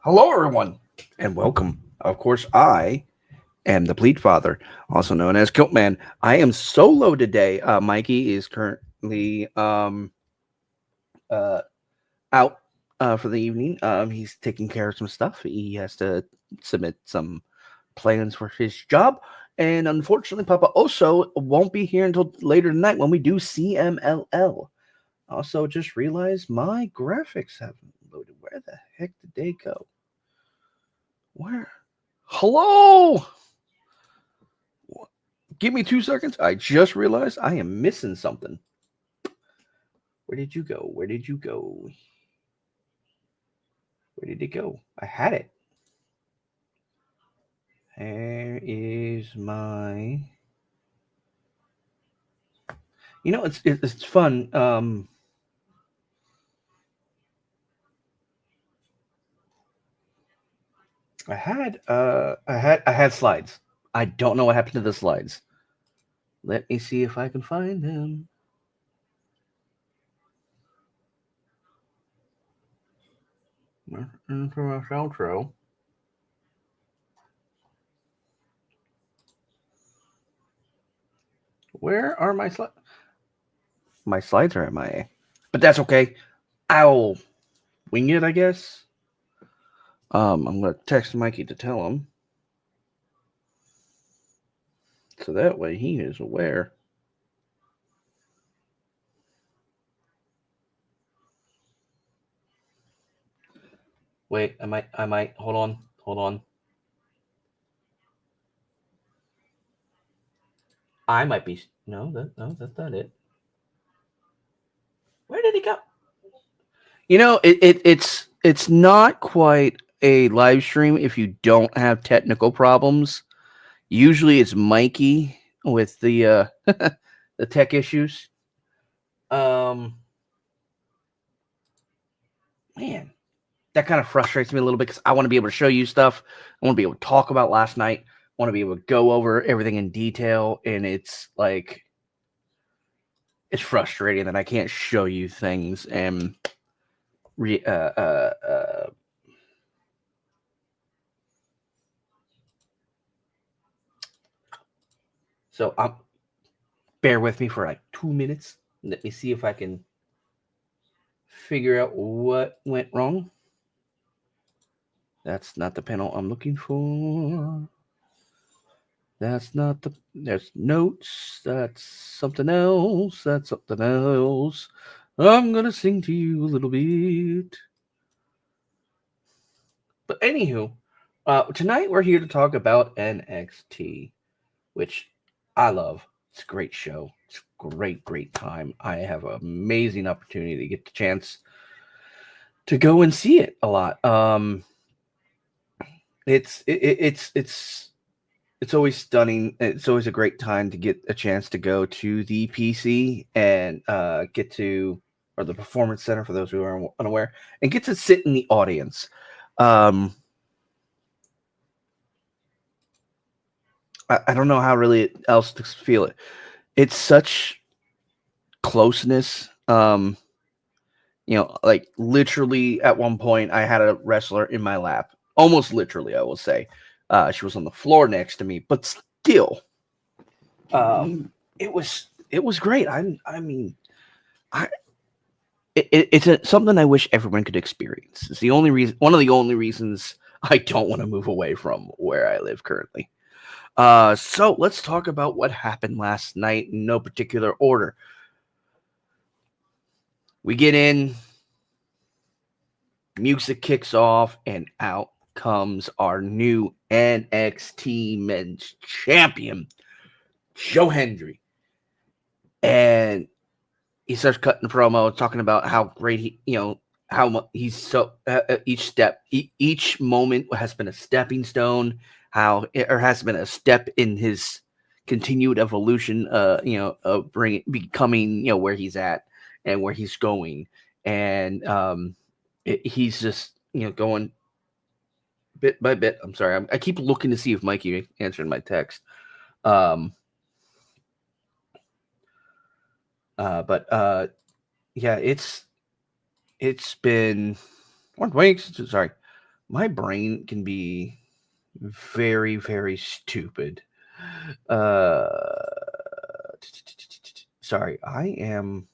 Hello, everyone, and welcome. Of course, I am the Bleed Father, also known as Kiltman. I am solo today. Mikey is currently uh, out for the evening. He's taking care of some stuff. He has to submit some plans for his job. And unfortunately, Papa Oso won't be here until later tonight when we do CMLL. Also, just realized my graphics haven't loaded. Where the heck did they go? Where? Hello? Give me 2 seconds. I just realized I am missing something. Where did you go? Where did you go? Where did it go? I had it. There is my. It's fun. I had slides. I don't know what happened to the slides. Let me see if I can find them. Into my outro. Where are my slides? My slides are MIA, but that's okay. I'll wing it, I guess. I'm gonna text Mikey to tell him, so that way he is aware. Wait, I might. Hold on. I might be. No, that's not it. Where did he go? It's not quite a live stream if you don't have technical problems. Usually, it's Mikey with the the tech issues. Um, man, that kind of frustrates me a little bit because I want to be able to show you stuff. I want to be able to talk about last night. I want to be able to go over everything in detail, and it's like it's frustrating that I can't show you things and so bear with me for like 2 minutes. Let me see if I can figure out what went wrong. That's not the panel I'm looking for. That's not the. There's notes. That's something else. That's something else. I'm gonna sing to you a little bit. But anywho, tonight we're here to talk about NXT, which I love. It's a great show. It's a great time. I have an amazing opportunity to get the chance to go and see it a lot. It's always stunning. It's always a great time to get a chance to go to the PC and get to, or the Performance Center for those who are unaware, and get to sit in the audience. I don't know how really else to feel it. It's such closeness. Like literally at one point, I had a wrestler in my lap. Almost literally, I will say. She was on the floor next to me, but still, it was great. It's something I wish everyone could experience. It's the only reason, one of the only reasons I don't want to move away from where I live currently. So let's talk about what happened last night in no particular order. We get in, music kicks off, and out comes our new NXT Men's Champion, Joe Hendry. And he starts cutting promo, talking about how great how he's so each moment has been a stepping stone, how or has been a step in his continued evolution, of becoming, where he's at and where he's going. And he's just, going bit by bit. I'm sorry. I keep looking to see if Mikey answered my text. But yeah, it's been 1 week. Sorry. My brain can be very, very stupid. Sorry, I'm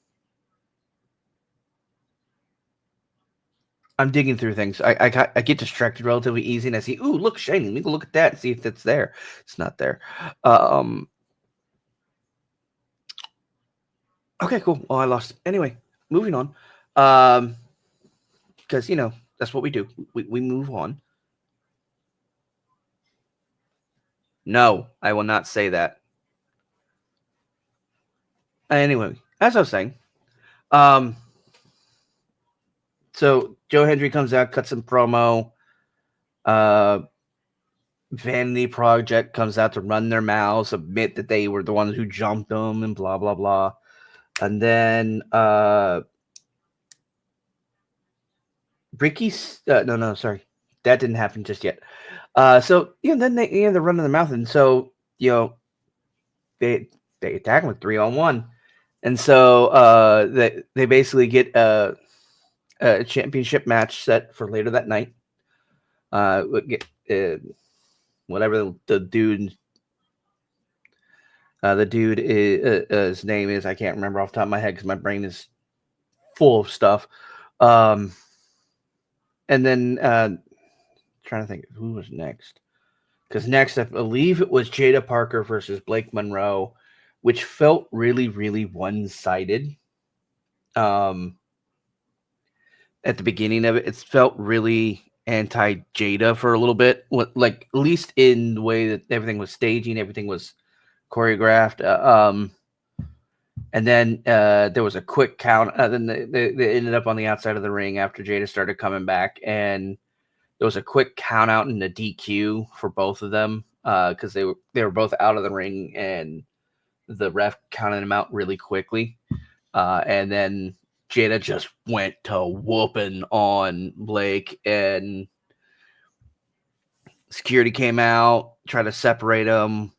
digging through things. I get distracted relatively easy, and I see, ooh, look, shiny. Let me go look at that and see if it's there. It's not there. Okay, cool. Well, I lost it. Anyway, moving on. Because that's what we do. We move on. No, I will not say that. Anyway, as I was saying, so Joe Hendry comes out, cuts some promo. Vanity Project comes out to run their mouths, admit that they were the ones who jumped them, and blah blah blah. And then Ricky's no, sorry, that didn't happen just yet. So then they're running their mouth, and so they attack him with 3-on-1, and so they basically get a championship match set for later that night. Whatever the dude his name is, I can't remember off the top of my head because my brain is full of stuff. And then trying to think who was next, because next I believe it was Jada Parker versus Blake Monroe, which felt really, really one-sided. At the beginning of it, it felt really anti-Jada for a little bit, like at least in the way that everything was staging, everything was choreographed. And then there was a quick count. Then they ended up on the outside of the ring after Jada started coming back, and there was a quick count out and a DQ for both of them because they were both out of the ring, and the ref counted them out really quickly. And then Jada just went to whooping on Blake, and security came out, tried to separate them.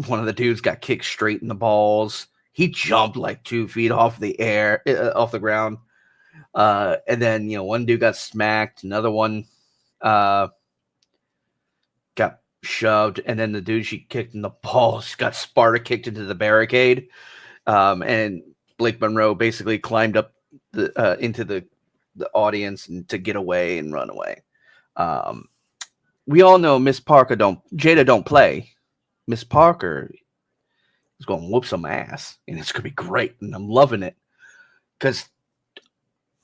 One of the dudes got kicked straight in the balls. He jumped like 2 feet off the ground. And then, one dude got smacked. Another one got shoved. And then the dude she kicked in the balls got Sparta kicked into the barricade. And Blake Monroe basically climbed up into the audience and to get away and run away. We all know Jada don't play. Miss Parker is going to whoop some ass, and it's going to be great, and I'm loving it because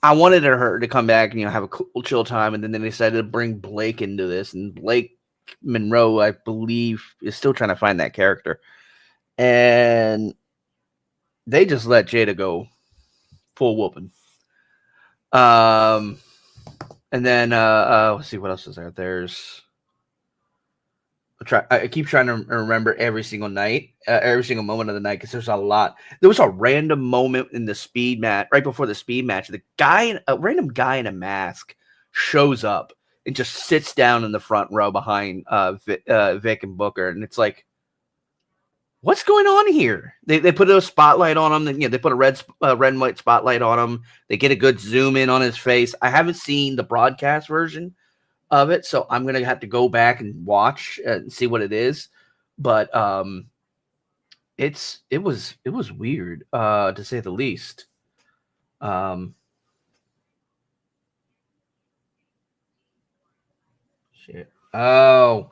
I wanted her to come back and have a cool, chill time, and then they decided to bring Blake into this, and Blake Monroe, I believe, is still trying to find that character, and they just let Jada go full whooping. And then let's see what else is there. There's I keep trying to remember every single night, every single moment of the night, because there's a lot. There was a random moment in the speed match, right before the speed match. A random guy in a mask shows up and just sits down in the front row behind Vic and Booker, and it's like, what's going on here? They put a spotlight on him. They put a red and white spotlight on him. They get a good zoom in on his face. I haven't seen the broadcast version of it, so I'm gonna have to go back and watch and see what it is. But it was weird to say the least. Shit. Oh,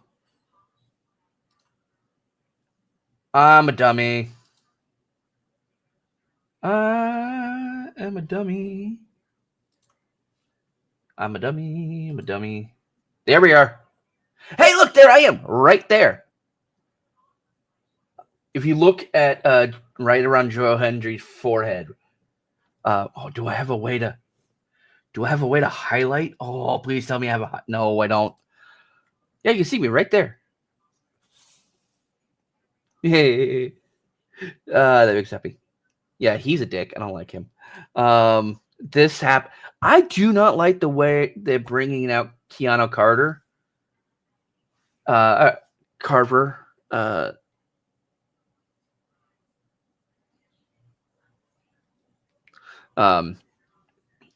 I'm a dummy. I am a dummy. I'm a dummy. I'm a dummy. There we are. Hey, look, there I am, right there. If you look at right around Joe Hendry's forehead, do I have a way to highlight? Oh, please tell me I have no, I don't. Yeah, you can see me right there. Hey, that makes happy. Yeah, he's a dick. I don't like him. I do not like the way they're bringing out Keanu Carter. Carver.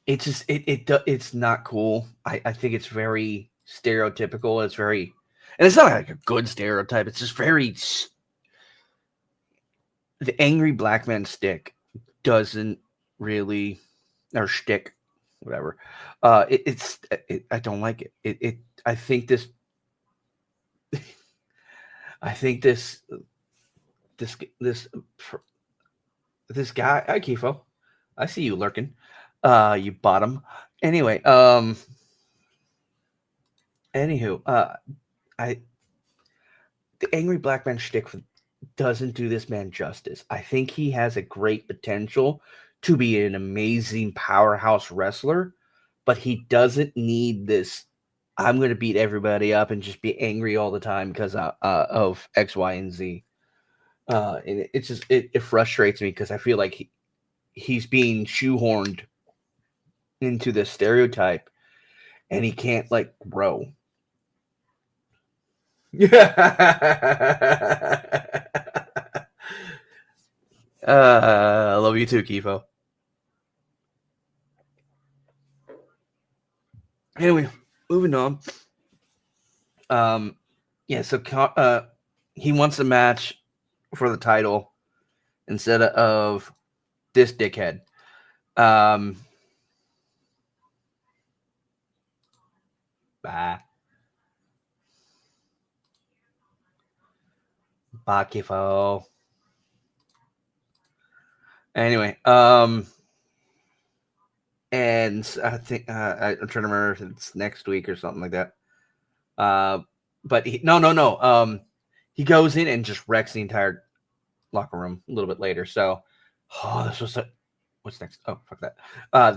It's just it's not cool. I think it's very stereotypical. It's very, and it's not like a good stereotype. It's just very. The angry black man stick doesn't really, or shtick, whatever. I don't like it. I think this. I think this guy. Hi, Kifo. I see you lurking. You bottom. Anyway, anywho, the angry black man shtick doesn't do this man justice. I think he has a great potential to be an amazing powerhouse wrestler, but he doesn't need this. I'm going to beat everybody up and just be angry all the time because of X, Y, and Z. And it frustrates me because I feel like he's being shoehorned into this stereotype, and he can't like grow. I love you too, Kifo. Anyway, moving on. Yeah, so he wants a match for the title instead of this dickhead. Bye. Bye, Kifo. Anyway, and I think I'm trying to remember if it's next week or something like that. But no. He goes in and just wrecks the entire locker room a little bit later. So, this was what's next? Oh, fuck that.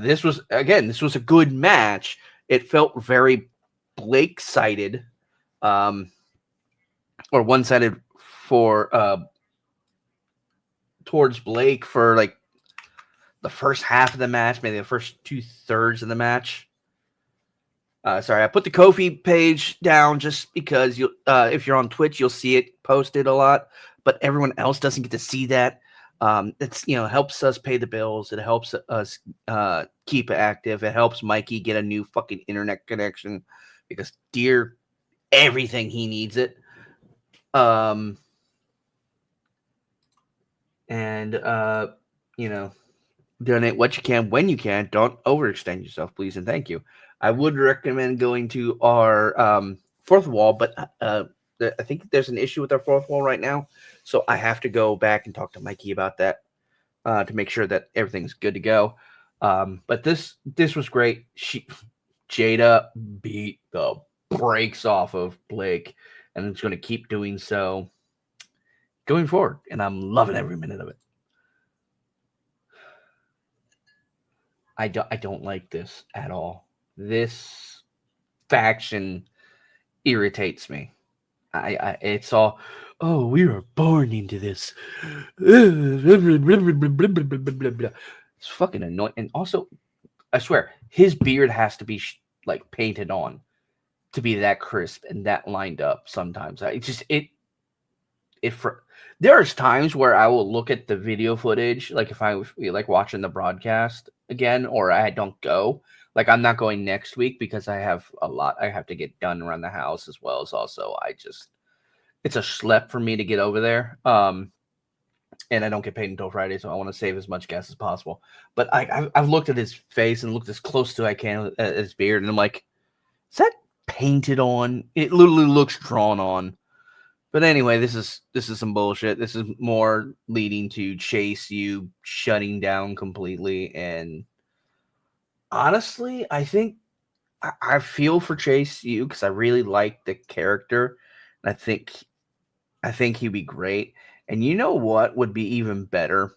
This was a good match. It felt very Blake-sided, or one-sided for towards Blake for like the first half of the match, maybe the first 2/3 of the match. Sorry, I put the Ko-fi page down just because you, if you're on Twitch, you'll see it posted a lot, but everyone else doesn't get to see that. It's helps us pay the bills. It helps us keep it active. It helps Mikey get a new fucking internet connection because dear everything he needs it. Donate what you can when you can. Don't overextend yourself, please and thank you. I would recommend going to our fourth wall, but I think there's an issue with our fourth wall right now, so I have to go back and talk to Mikey about that to make sure that everything's good to go. But this was great. Jada beat the brakes off of Blake, and it's going to keep doing so going forward, and I'm loving every minute of it. I don't like this at all. This faction irritates me. It's all, oh, we were born into this. It's fucking annoying. And also, I swear, his beard has to be like painted on to be that crisp and that lined up sometimes. There's times where I will look at the video footage, like if I like watching the broadcast again, or I don't go. Like I'm not going next week because I have a lot I have to get done around the house, as well as also it's a schlep for me to get over there. And I don't get paid until Friday, so I want to save as much gas as possible. But I've looked at his face and looked as close to I can at his beard, and I'm like, is that painted on? It literally looks drawn on. But anyway, this is some bullshit. This is more leading to Chase U shutting down completely. And honestly, I think I feel for Chase U because I really like the character. And I think he'd be great. And you know what would be even better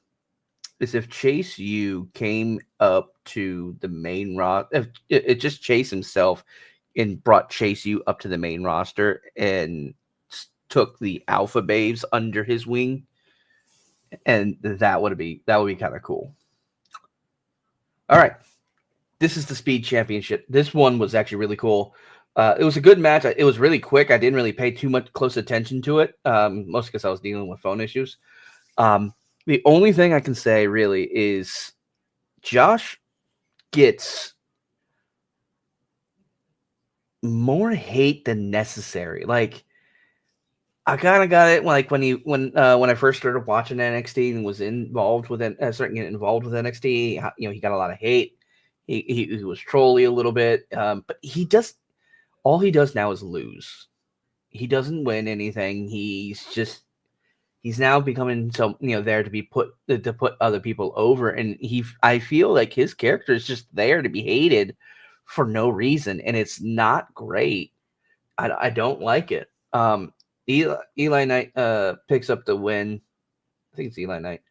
is if Chase U came up to the main roster. If it just Chase himself and brought Chase U up to the main roster and took the Alpha Babes under his wing, and that would be kind of cool. All right, this is the Speed Championship. This one was actually really cool. It was a good match. It was really quick. I didn't really pay too much close attention to it, mostly because I was dealing with phone issues. The only thing I can say really is Josh gets more hate than necessary. Like, I kind of got it like when I first started watching NXT and was involved with it, starting to get involved with NXT. He got a lot of hate. He was trolly a little bit, but all he does now is lose. He doesn't win anything. He's now becoming there to be to put other people over, and I feel like his character is just there to be hated for no reason, and it's not great. I don't like it. Eli Knight picks up the win. I think it's Eli Knight.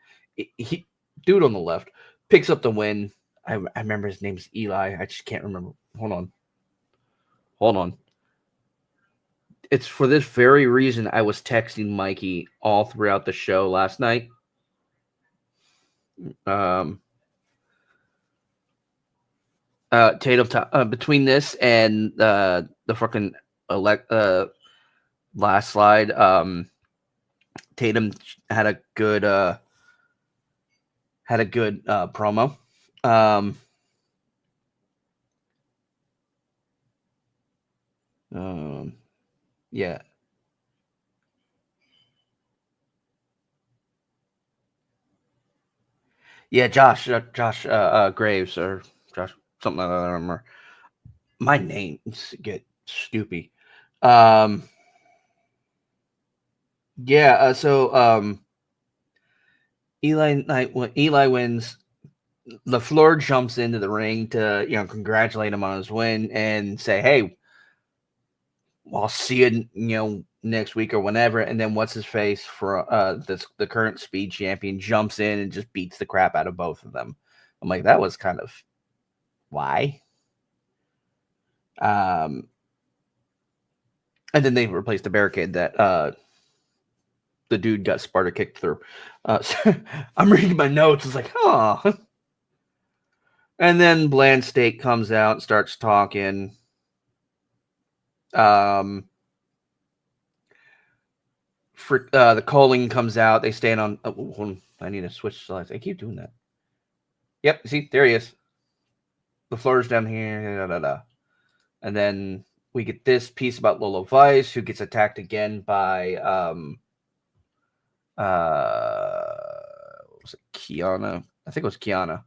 Dude on the left picks up the win. I remember his name's Eli. I just can't remember. Hold on. It's for this very reason I was texting Mikey all throughout the show last night. Tatum, between this and the fucking last slide, Tatum had a good promo. Yeah. Yeah, Josh Graves or Josh something like that. I don't remember. My names get stupid. Yeah. So Eli wins. LaFleur jumps into the ring to congratulate him on his win and say, "Hey, I'll see you next week or whenever." And then what's his face for the current speed champion jumps in and just beats the crap out of both of them. I'm like, that was kind of why. And then they replaced the barricade that the dude got Sparta kicked through. So I'm reading my notes. It's like, oh. And then Bland State comes out and starts talking. The Coling comes out. They stand on. I need to switch slides. I keep doing that. Yep. See, there he is. The floor's down here. And then we get this piece about Lola Vice, who gets attacked again by was it Kiana? I think it was Kiana.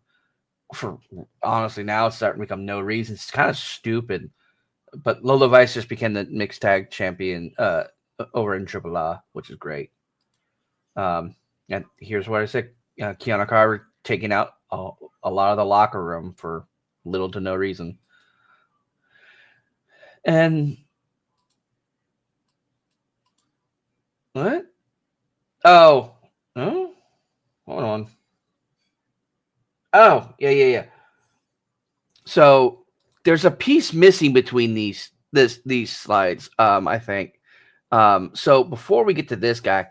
For honestly, now it's starting to become no reason. It's kind of stupid. But Lola Vice just became the mixed tag champion over in Triple A, which is great. And here's what I said: Kiana Carver taking out a lot of the locker room for little to no reason. And what? Oh, hold on. Oh, yeah. So there's a piece missing between these slides. I think. So before we get to this guy,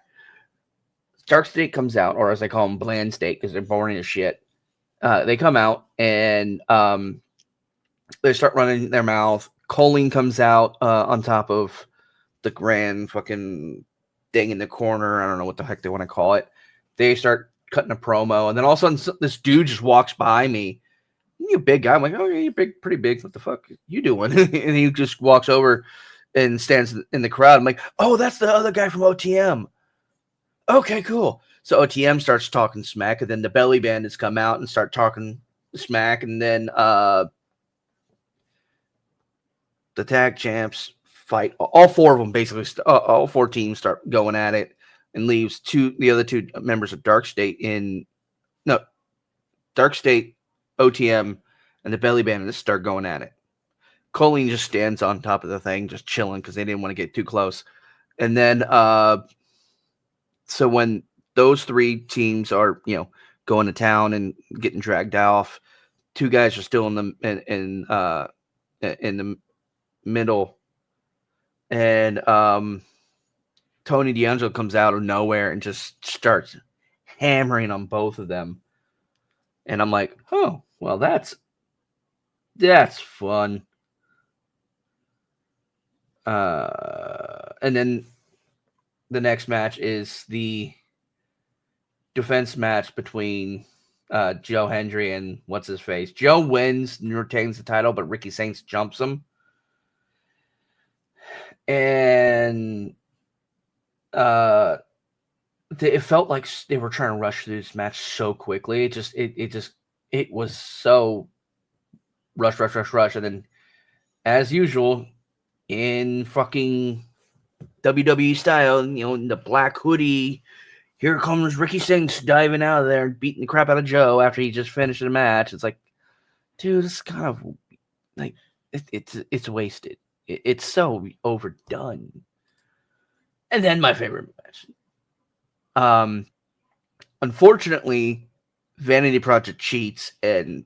Dark State comes out, or as I call them, Bland State, because they're boring as shit. They come out and they start running their mouth. Coling comes out on top of the grand fucking thing in the corner. I don't know what the heck they want to call it. They start cutting a promo, and then all of a sudden, this dude just walks by me. You big guy. I'm like, oh, yeah, you're big, pretty big. What the fuck are you doing? And he just walks over and stands in the crowd. I'm like, oh, that's the other guy from OTM. Okay, cool. So OTM starts talking smack, and then the Belly Bandits come out and start talking smack, and then the tag champs fight. All four of them, basically, all four teams start going at it, and leaves the other two members of Dark State Dark State, OTM, and the Belly Bandits start going at it. Colleen just stands on top of the thing, just chilling because they didn't want to get too close. And then, so when those three teams are, going to town and getting dragged off, two guys are still in the middle, and Tony D'Angelo comes out of nowhere and just starts hammering on both of them. And I'm like, oh, well, that's fun. And then the next match is the defense match between Joe Hendry and what's his face. Joe wins and retains the title, but Ricky Saints jumps him. And it felt like they were trying to rush through this match so quickly. It was so rush, and then as usual in fucking WWE style, in the black hoodie, here comes Ricky Sings diving out of there and beating the crap out of Joe after he just finished the match. It's like, dude, it's kind of like it's wasted. It's so overdone. And then my favorite match. Unfortunately, Vanity Project cheats and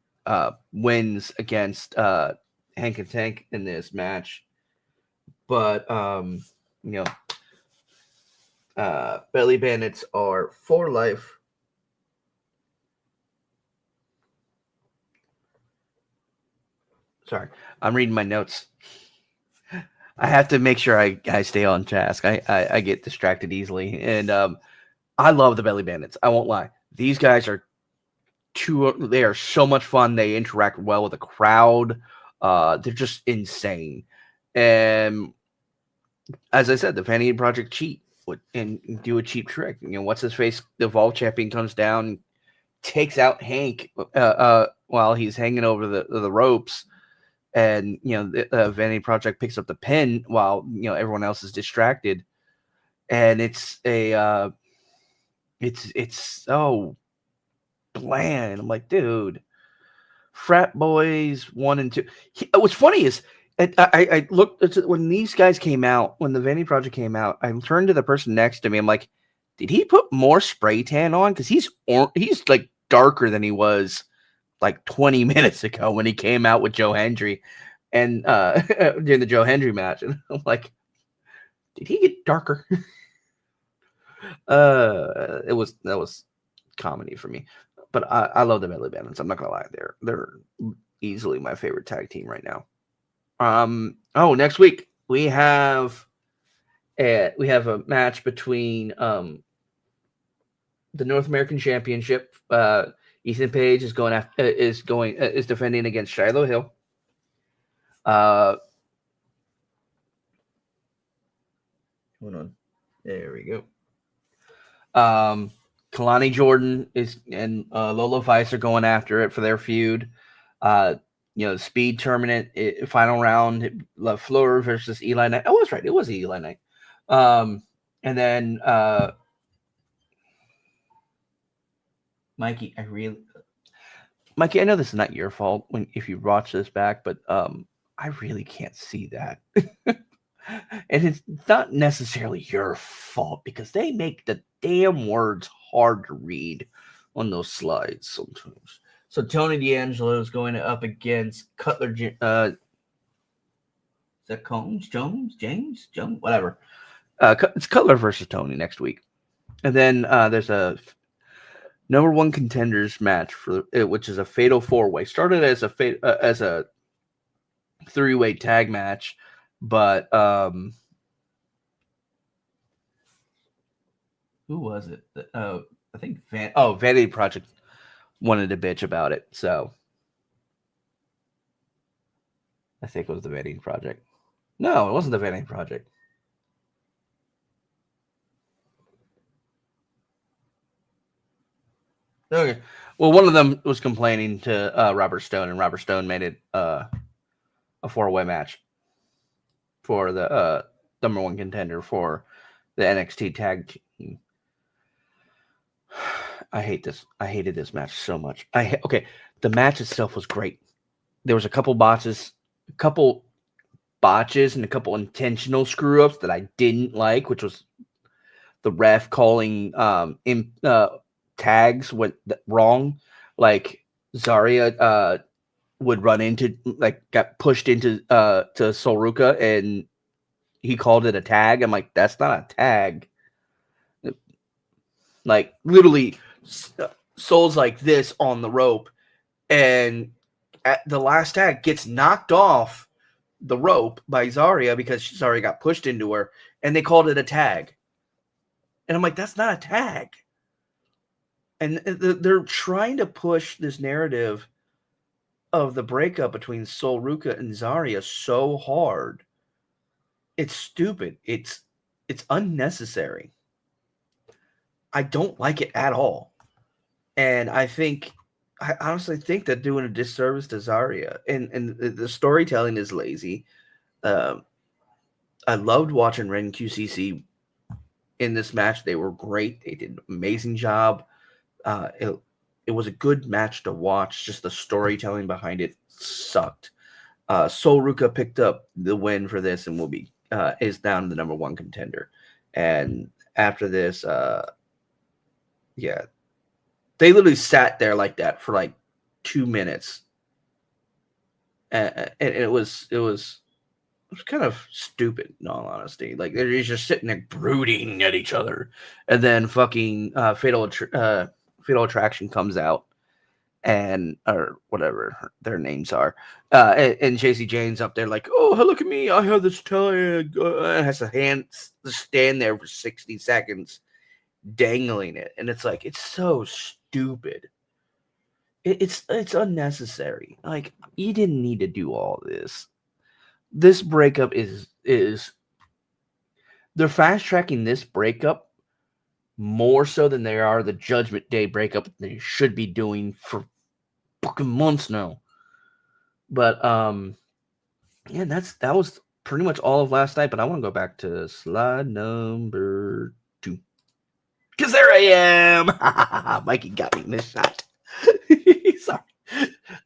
wins against Hank and Tank in this match. But Belly Bandits are for life. Sorry, I'm reading my notes. I have to make sure I stay on task. I get distracted easily. And I love the Belly Bandits. I won't lie. These guys are they are so much fun. They interact well with the crowd. They're just insane. And as I said, the Vanity Project cheat and do a cheap trick. What's his face? The Evolve champion comes down, takes out Hank while he's hanging over the ropes. And the Vanity Project picks up the pin while everyone else is distracted, and it's so bland. I'm like, dude, Frat Boys 1 and 2. What's funny is I looked when these guys came out, when the Vanity Project came out. I turned to the person next to me. I'm like, did he put more spray tan on? Because he's like darker than he was like 20 minutes ago when he came out with Joe Hendry and during the Joe Hendry match. And I'm like, did he get darker? That was comedy for me. But I love the Belly Bandits. I'm not gonna lie, they're easily my favorite tag team right now. Next week we have a match between the North American Championship. Ethan Page is defending against Shiloh Hill. Hold on. There we go. Kalani Jordan and Lola Vice are going after it for their feud. Speed tournament final round. LaFleur versus Eli Knight. Oh, that's right. It was Eli Knight. And then Mikey, Mikey, I know this is not your fault if you watch this back, but I really can't see that. And it's not necessarily your fault because they make the damn words hard to read on those slides sometimes. So Tony D'Angelo is going up against Cutler. Is that Combs? James? Whatever. It's Cutler versus Tony next week. And then there's a number one contenders match which is a fatal four-way. Started as a three-way tag match, but who was it? I think Vanity Project wanted to bitch about it, so I think it was the Vanity Project. No, it wasn't the Vanity Project. Okay. Well, one of them was complaining to Robert Stone, and Robert Stone made it a four-way match for the number one contender for the NXT tag team. I hate this. I hated this match so much. The match itself was great. There was a couple botches and a couple intentional screw-ups that I didn't like, which was the ref calling tags went wrong. Like Zarya would run into, got pushed into to Sol Ruca, and he called it a tag. I'm like, that's not a tag. Like, literally, Sol's like this on the rope, and at the last tag gets knocked off the rope by Zarya because Zarya got pushed into her, and they called it a tag. And I'm like, that's not a tag. And they're trying to push this narrative of the breakup between Sol Ruca and Zarya so hard. It's stupid. It's unnecessary. I don't like it at all. And I honestly think they're doing a disservice to Zarya. And the storytelling is lazy. Um, I loved watching Ren QCC in this match. They were great. They did an amazing job. It was a good match to watch. Just the storytelling behind it sucked. Sol Ruka picked up the win for this and is down the number one contender. And after this, yeah, they literally sat there like that for like 2 minutes, and it was kind of stupid, in all honesty. Like they're just sitting there brooding at each other, and then fucking Fatal Attraction comes out, or whatever their names are, and JC Jane's up there like, oh, look at me, I have this tag, has a hand stand there for 60 seconds dangling it, and it's like, it's so stupid. It's unnecessary. Like, you didn't need to do all this. This breakup is they're fast tracking this breakup more so than they are the Judgment Day breakup they should be doing for fucking months now. But yeah, that was pretty much all of last night. But I want to go back to slide number 2. Because there I am. Mikey got me in this shot. Sorry.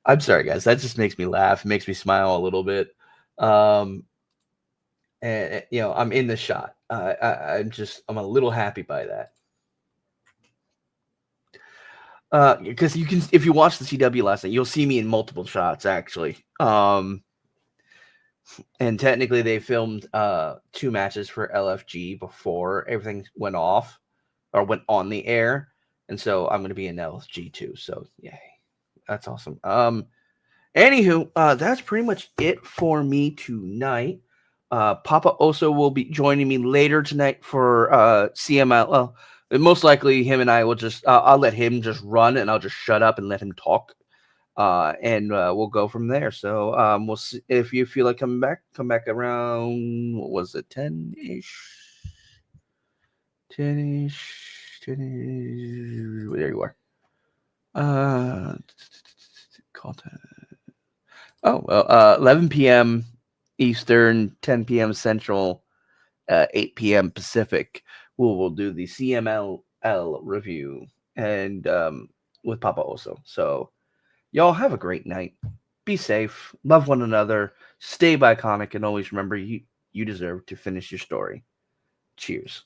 I'm sorry, guys. That just makes me laugh. It makes me smile a little bit. And I'm in the shot. I'm a little happy by that. Because you can, if you watch the CW last night, you'll see me in multiple shots actually. And technically they filmed 2 matches for LFG before everything went off or went on the air. And so I'm going to be in LFG too. So yay. That's awesome. Anywho, that's pretty much it for me tonight. Papa Oso will be joining me later tonight for CML. Well, most likely him and I will just, I'll let him just run and I'll just shut up and let him talk. And we'll go from there. So we'll see if you feel like come back around, what was it, 10-ish? 10-ish. There you are. Call time. Oh, well, 11 p.m. Eastern, 10 p.m. Central, 8 p.m. Pacific. We'll do the CMLL review and with Papa Oso. So y'all have a great night. Be safe. Love one another. Stay iconic, and always remember you deserve to finish your story. Cheers.